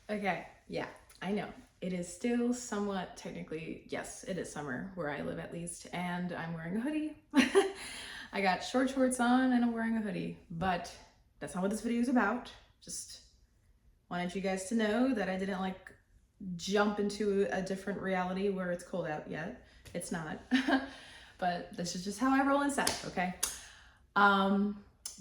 Okay, yeah, I know. It is still somewhat technically, yes, it is summer where I live at least, and I'm wearing a hoodie. I got short shorts on and I'm wearing a hoodie, but that's not what this video is about. Just wanted you guys to know that I didn't like jump into a different reality where it's cold out yet. It's not. But this is just how I roll inside, okay?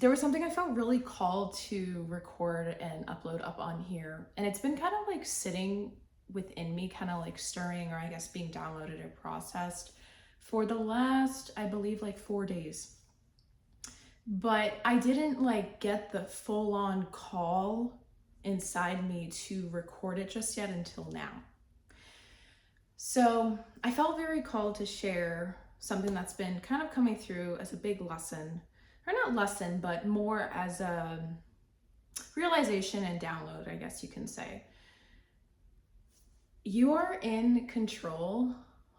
There was something I felt really called to record and upload up on here, and it's been kind of like sitting within me, kind of like stirring, or I guess being downloaded or processed for the last, I believe, like 4 days. But I didn't like get the full-on call inside me to record it just yet until now. So I felt very called to share something that's been kind of coming through as a big lesson, or not lesson, but more as a realization and download, I guess you can say. You are in control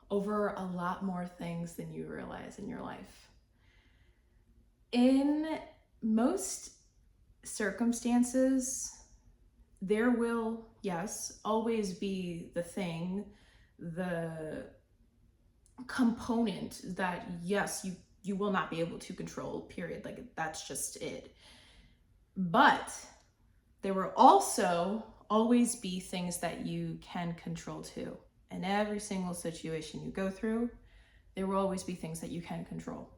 over a lot more things than you realize in your life. In most circumstances, there will, yes, always be the thing, the component that, yes, you will not be able to control, period. Like, that's just it. But there will also always be things that you can control too. In every single situation you go through, there will always be things that you can control.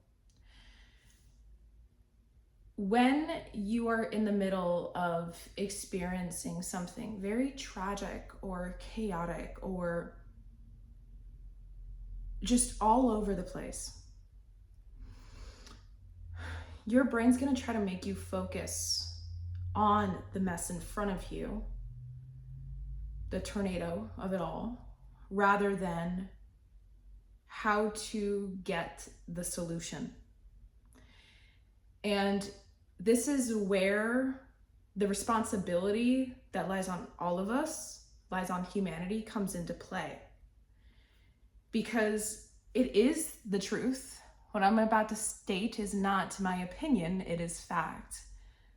When you are in the middle of experiencing something very tragic or chaotic or just all over the place, your brain's gonna try to make you focus on the mess in front of you, the tornado of it all, rather than how to get the solution. And this is where the responsibility that lies on all of us, lies on humanity, comes into play. Because it is the truth. What I'm about to state is not my opinion, it is fact.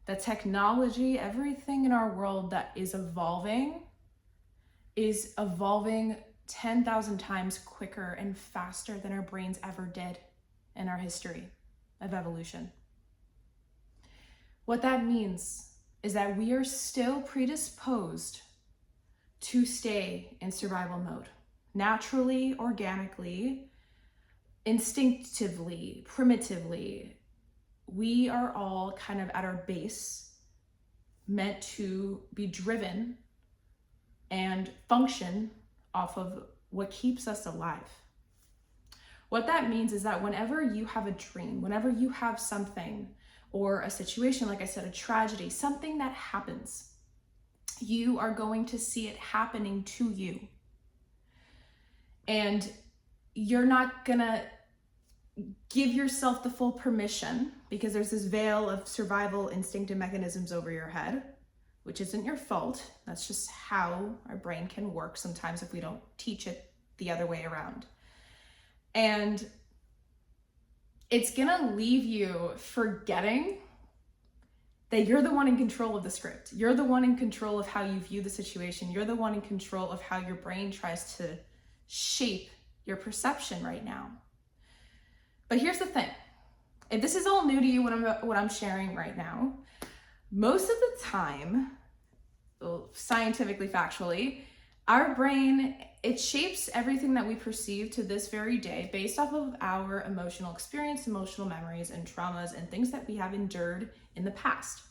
That technology, everything in our world that is evolving 10,000 times quicker and faster than our brains ever did in our history of evolution. What that means is that we are still predisposed to stay in survival mode. Naturally, organically, instinctively, primitively, we are all kind of at our base meant to be driven and function off of what keeps us alive. What that means is that whenever you have a dream, whenever you have something or a situation, like I said, a tragedy, something that happens, you are going to see it happening to you. And you're not gonna give yourself the full permission, because there's this veil of survival instinctive mechanisms over your head, which isn't your fault. That's just how our brain can work sometimes if we don't teach it the other way around. And it's gonna leave you forgetting that you're the one in control of the script. You're the one in control of how you view the situation. You're the one in control of how your brain tries to shape your perception right now. But here's the thing. If this is all new to you, what I'm sharing right now, most of the time, scientifically, factually, our brain, it shapes everything that we perceive to this very day based off of our emotional experience, emotional memories, and traumas, and things that we have endured in the past.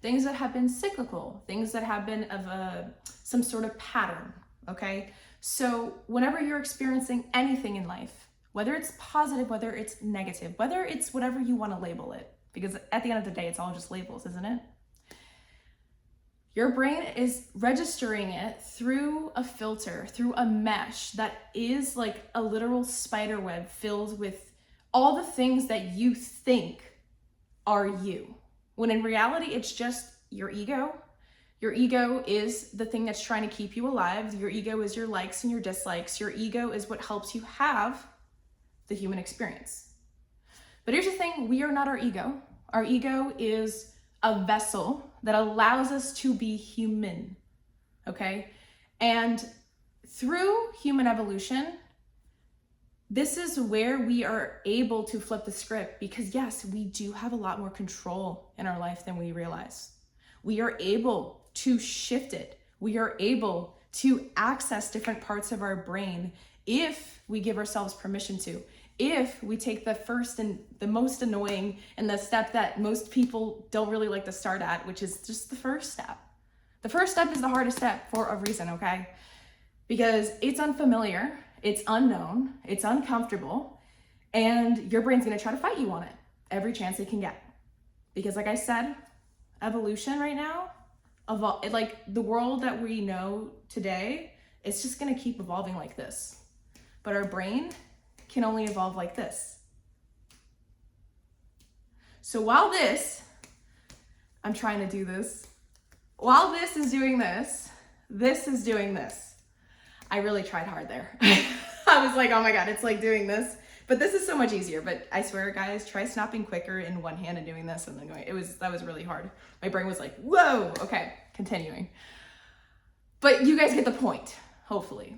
Things that have been cyclical, things that have been of some sort of pattern, okay? So whenever you're experiencing anything in life, whether it's positive, whether it's negative, whether it's whatever you want to label it, because at the end of the day, it's all just labels, isn't it? Your brain is registering it through a filter, through a mesh that is like a literal spider web filled with all the things that you think are you. When in reality, it's just your ego. Your ego is the thing that's trying to keep you alive. Your ego is your likes and your dislikes. Your ego is what helps you have the human experience. But here's the thing, we are not our ego. Our ego is a vessel that allows us to be human, okay? And through human evolution, this is where we are able to flip the script, because yes, we do have a lot more control in our life than we realize. We are able to shift it. We are able to access different parts of our brain if we give ourselves permission to. If we take the first and the most annoying and the step that most people don't really like to start at, which is just the first step. The first step is the hardest step for a reason, okay? Because it's unfamiliar, it's unknown, it's uncomfortable, and your brain's gonna try to fight you on it every chance it can get. Because like I said, evolution right now, like the world that we know today, it's just gonna keep evolving like this. But our brain can only evolve like this. So while this, I'm trying to do this, while this is doing this is doing this. I really tried hard there. I was like, oh my God, it's like doing this. But this is so much easier. But I swear, guys, try snapping quicker in one hand and doing this and then going, that was really hard. My brain was like, whoa, okay, continuing. But you guys get the point, hopefully.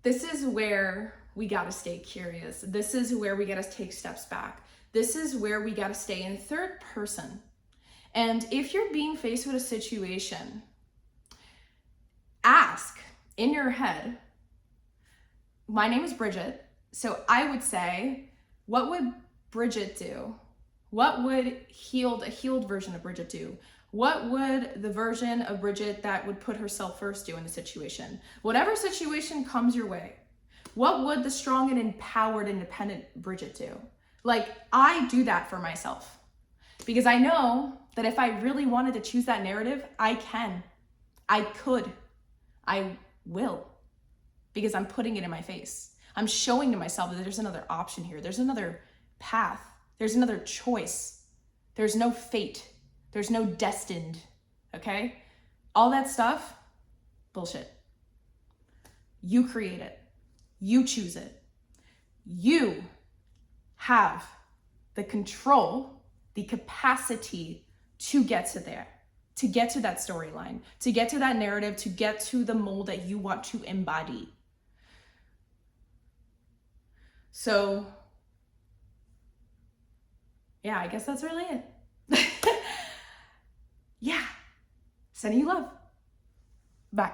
This is where we gotta stay curious. This is where we gotta take steps back. This is where we gotta stay in third person. And if you're being faced with a situation, ask in your head, my name is Bridget, so I would say, what would Bridget do? What would a healed version of Bridget do? What would the version of Bridget that would put herself first do in the situation? Whatever situation comes your way, what would the strong and empowered, independent Bridget do? Like, I do that for myself because I know that if I really wanted to choose that narrative, I can, I could, I will, because I'm putting it in my face. I'm showing to myself that there's another option here. There's another path. There's another choice. There's no fate. There's no destined, okay? All that stuff, bullshit. You create it. You choose it. You have the control, the capacity to get to there, to get to that storyline, to get to that narrative, to get to the mold that you want to embody. So, yeah, I guess that's really it. Yeah. Sending you love. Bye.